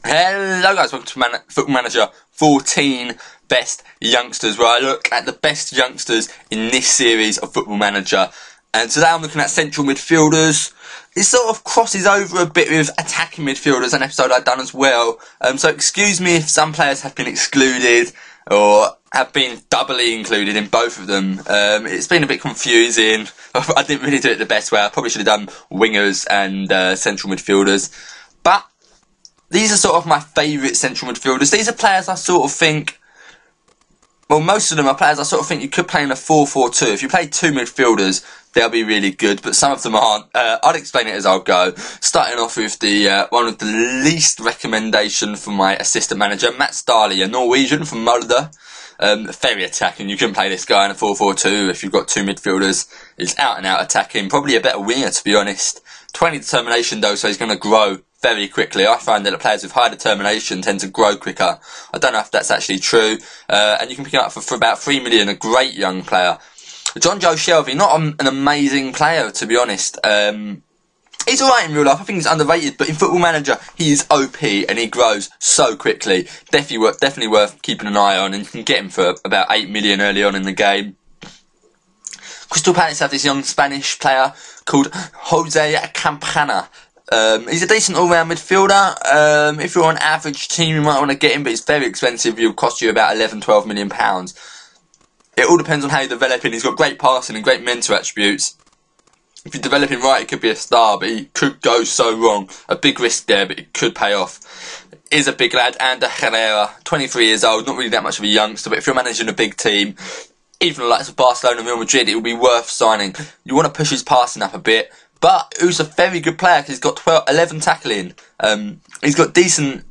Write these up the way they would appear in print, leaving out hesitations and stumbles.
Hello guys, welcome to Football Manager 14 Best Youngsters, where I look at the best youngsters in this series of Football Manager. And today I'm looking at central midfielders. It sort of crosses over a bit with attacking midfielders, an episode I've done as well. So excuse me if some players have been excluded or have been doubly included in both of them. It's been a bit confusing. I didn't really do it the best way. I probably should have done wingers and central midfielders. But these are sort of my favourite central midfielders. These are players I sort of think, well, most of them are players I sort of think you could play in a 4-4-2. If you play two midfielders, they'll be really good, but some of them aren't. I'll explain it as I'll go. Starting off with the one of the least recommendation from my assistant manager, Matt Starley, a Norwegian from Molde. Very attacking. You can play this guy in a 4-4-2 if you've got two midfielders. He's out and out attacking. Probably a better winger, to be honest. 20 determination though, so he's going to grow very quickly. I find that the players with high determination tend to grow quicker. I don't know if that's actually true. And you can pick him up for about 3 million, a great young player. John Joe Shelby, not an amazing player, to be honest. He's alright in real life. I think he's underrated, but in Football Manager, he is OP and he grows so quickly. Definitely worth keeping an eye on, and you can get him for about 8 million early on in the game. Crystal Palace have this young Spanish player called Jose Campana. He's a decent all-round midfielder. If you're an average team, you might want to get him, but he's very expensive. He'll cost you about 11-12 million pounds. It all depends on how you develop him. He's got great passing and great mental attributes. If you develop him right, he could be a star, but he could go so wrong. A big risk there, but it could pay off. Is a big lad, Ander Herrera, 23 years old, not really that much of a youngster, but if you're managing a big team, even the likes of Barcelona and Real Madrid, it will be worth signing. You want to push his passing up a bit, but he's a very good player because he's got 11 tackling. He's got decent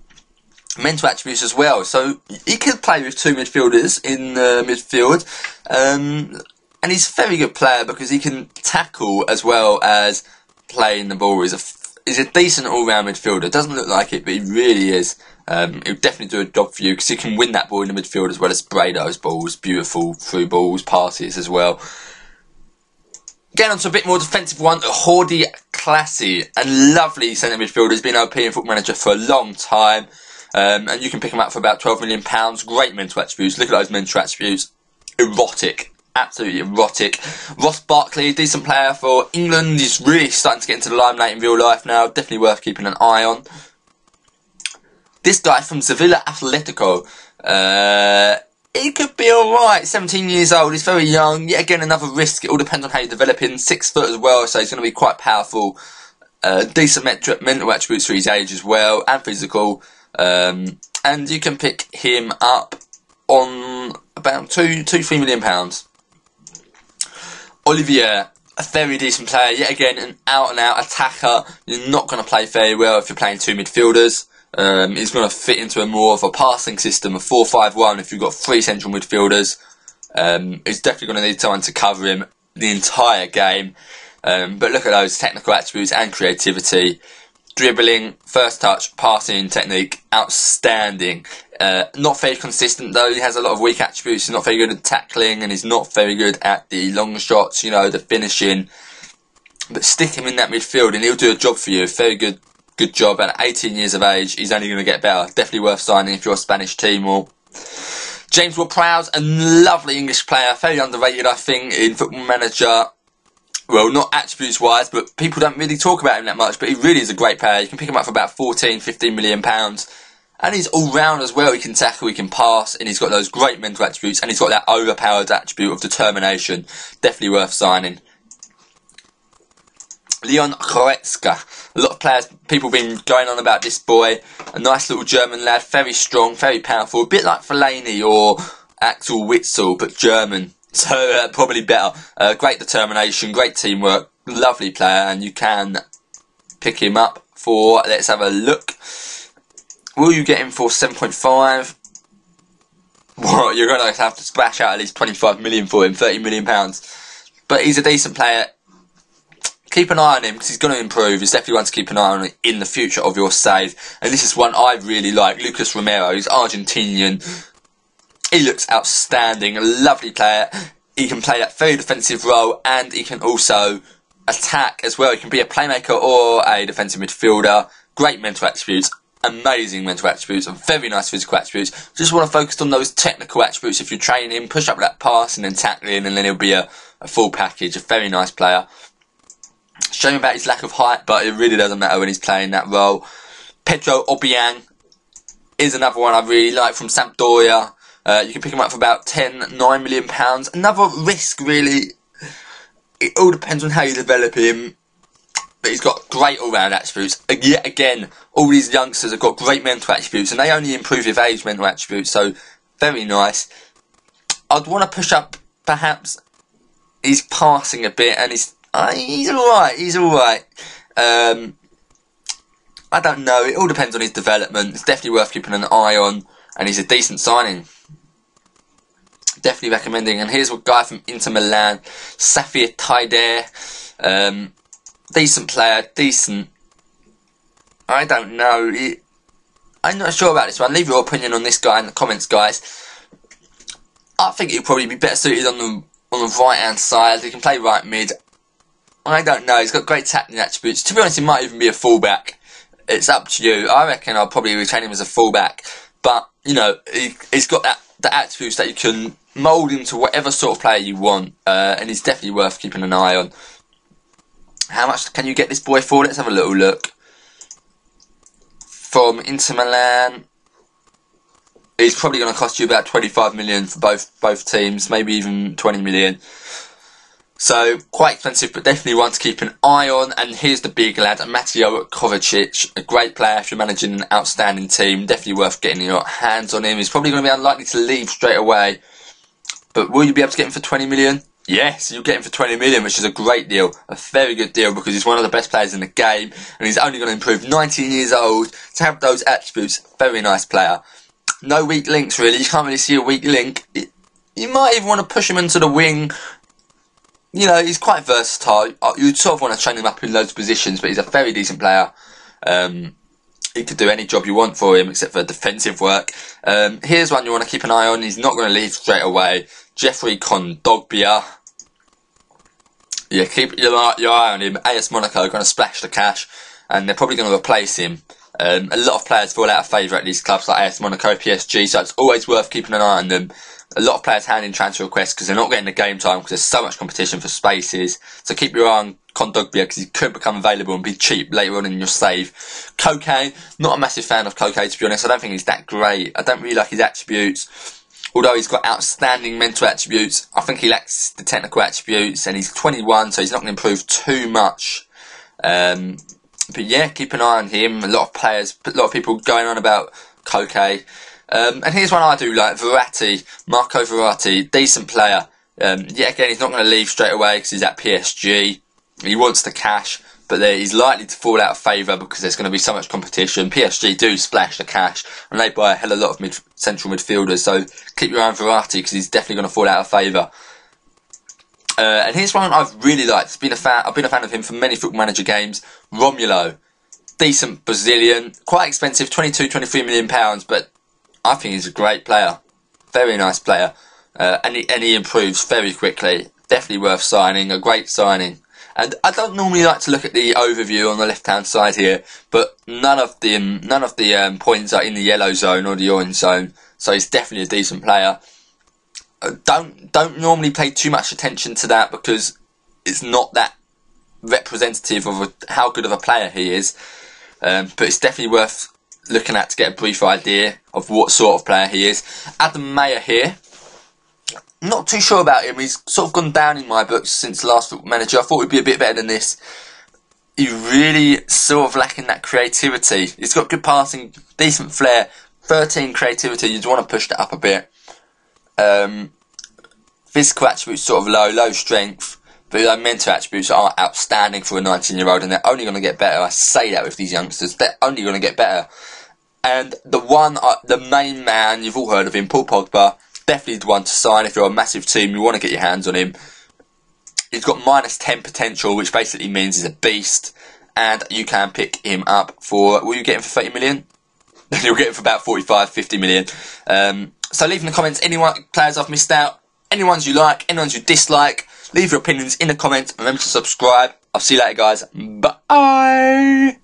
mental attributes as well, so he could play with two midfielders in midfield. And he's a very good player because he can tackle as well as playing the ball. He's a decent all-round midfielder. Doesn't look like it, but he really is. He'll definitely do a job for you because he can win that ball in the midfield as well as spray those balls. Beautiful through balls, passes as well. Getting on to a bit more defensive one, Jordi Classy, a lovely centre midfielder. He's been OP in Football Manager for a long time. And you can pick him up for about £12 million. Great mental attributes. Look at those mental attributes. Erotic. Absolutely erotic. Ross Barkley, decent player for England. He's really starting to get into the limelight in real life now. Definitely worth keeping an eye on. This guy from Sevilla Atletico. He could be alright. 17 years old. He's very young. Yet again, another risk. It all depends on how you develop him. 6 foot as well, so he's going to be quite powerful. Decent mental attributes for his age as well, and physical. And you can pick him up on about £3 million. Olivier, a very decent player, yet again an out-and-out attacker. You're not going to play very well if you're playing two midfielders. He's going to fit into more of a passing system, a 4-5-1 if you've got 3 central midfielders. He's definitely going to need someone to cover him the entire game. But look at those technical attributes and creativity. Dribbling, first touch, passing technique, outstanding. Not very consistent though. He has a lot of weak attributes. He's not very good at tackling, and he's not very good at the long shots, you know, the finishing. But stick him in that midfield and he'll do a job for you. Very good job. At 18 years of age, he's only going to get better. Definitely worth signing if you're a Spanish team. Or James Ward-Prowse, a lovely English player, very underrated I think in Football Manager. Well, not attributes-wise, but people don't really talk about him that much, but he really is a great player. You can pick him up for about £14-15 million. And he's all-round as well. He can tackle, he can pass, and he's got those great mental attributes, and he's got that overpowered attribute of determination. Definitely worth signing. Leon Goretzka. A lot of people have been going on about this boy. A nice little German lad, very strong, very powerful. A bit like Fellaini or Axel Witsel, but German. So probably better. Great determination, great teamwork, lovely player, and you can pick him up for, let's have a look. Will you get him for 7.5? Well, you're going to have to splash out at least 25 million for him, £30 million. But he's a decent player. Keep an eye on him because he's going to improve. He's definitely one to keep an eye on in the future of your save. And this is one I really like, Lucas Romero. He's Argentinian. He looks outstanding, a lovely player. He can play that very defensive role and he can also attack as well. He can be a playmaker or a defensive midfielder. Great mental attributes. amazing mental attributes, and very nice physical attributes. Just want to focus on those technical attributes. If you're training, push up that passing and tackling, and then he'll be a full package. A very nice player. Shame about his lack of height, but it really doesn't matter when he's playing that role. Pedro Obiang is another one I really like from Sampdoria. You can pick him up for about £9 million. Another risk, really. It all depends on how you develop him. But he's got great all-round attributes. Yet again, all these youngsters have got great mental attributes, and they only improve with age mental attributes, so very nice. I'd want to push up, perhaps, his passing a bit, and he's alright. I don't know, it all depends on his development. It's definitely worth keeping an eye on, and he's a decent signing. Definitely recommending. And here's a guy from Inter Milan, Safir Taider. Decent player, decent. I don't know. I'm not sure about this one. Leave your opinion on this guy in the comments, guys. I think he'll probably be better suited on the right hand side. He can play right mid. I don't know. He's got great tackling attributes. To be honest, he might even be a fullback. It's up to you. I reckon I'll probably retain him as a fullback. But you know, he's got the attributes that you can mould him to whatever sort of player you want, and he's definitely worth keeping an eye on. How much can you get this boy for? Let's have a little look. From Inter Milan, he's probably going to cost you about 25 million for both teams, maybe even 20 million. So quite expensive, but definitely one to keep an eye on. And here's the big lad, Mateo Kovacic, a great player if you're managing an outstanding team. Definitely worth getting your hands on him. He's probably going to be unlikely to leave straight away, but will you be able to get him for 20 million? Yes, you'll get him for 20 million, which is a great deal. A very good deal, because he's one of the best players in the game, and he's only going to improve. 19 years old, to have those attributes. Very nice player. No weak links, really. You can't really see a weak link. You might even want to push him into the wing. You know, he's quite versatile. You'd sort of want to train him up in loads of positions, but he's a very decent player. He could do any job you want for him, except for defensive work. Here's one you want to keep an eye on. He's not going to leave straight away. Jeffrey Kondogbia. Yeah, keep your eye on him. AS Monaco are going to splash the cash, and they're probably going to replace him. A lot of players fall out of favour at these clubs like AS Monaco, PSG, so it's always worth keeping an eye on them. A lot of players hand in transfer requests because they're not getting the game time because there's so much competition for spaces. So keep your eye on Kondogbia, because he could become available and be cheap later on in your save. Koke, not a massive fan of Koke, to be honest. I don't think he's that great. I don't really like his attributes. Although he's got outstanding mental attributes, I think he lacks the technical attributes, and he's 21, so he's not going to improve too much. But yeah, keep an eye on him. A lot of people going on about Koke. And here's one I do like, Verratti, Marco Verratti, decent player. Yet again, he's not going to leave straight away because he's at PSG. He wants the cash, but he's likely to fall out of favour because there's going to be so much competition. PSG do splash the cash, and they buy a hell of a lot of central midfielders, so keep your eye on Verratti because he's definitely going to fall out of favour. And here's one I've really liked. I've been a fan of him for many Football Manager games. Romulo, decent Brazilian, quite expensive, 22-23 million pounds, but I think he's a great player, very nice player, and he improves very quickly. Definitely worth signing, a great signing. And I don't normally like to look at the overview on the left-hand side here, but none of the points are in the yellow zone or the orange zone, so he's definitely a decent player. Don't normally pay too much attention to that because it's not that representative of how good of a player he is, but it's definitely worth looking at to get a brief idea of what sort of player he is. Adam Mayer here. Not too sure about him. He's sort of gone down in my books since the last Football Manager. I thought he'd be a bit better than this. He's really sort of lacking that creativity. He's got good passing, decent flair, 13 creativity. You'd want to push that up a bit. Physical attributes sort of low strength, but mental attributes are outstanding for a 19-year-old, and they're only going to get better. I say that with these youngsters, they're only going to get better. And the main man, you've all heard of him, Paul Pogba, definitely the one to sign if you're a massive team. You want to get your hands on him. He's got -10 potential, which basically means he's a beast, and you can pick him up for, will you get him for 30 million? You'll get him for about 45-50 million. So leave in the comments any players I've missed out, any ones you like, any ones you dislike. Leave your opinions in the comments. Remember to subscribe. I'll see you later, guys. Bye.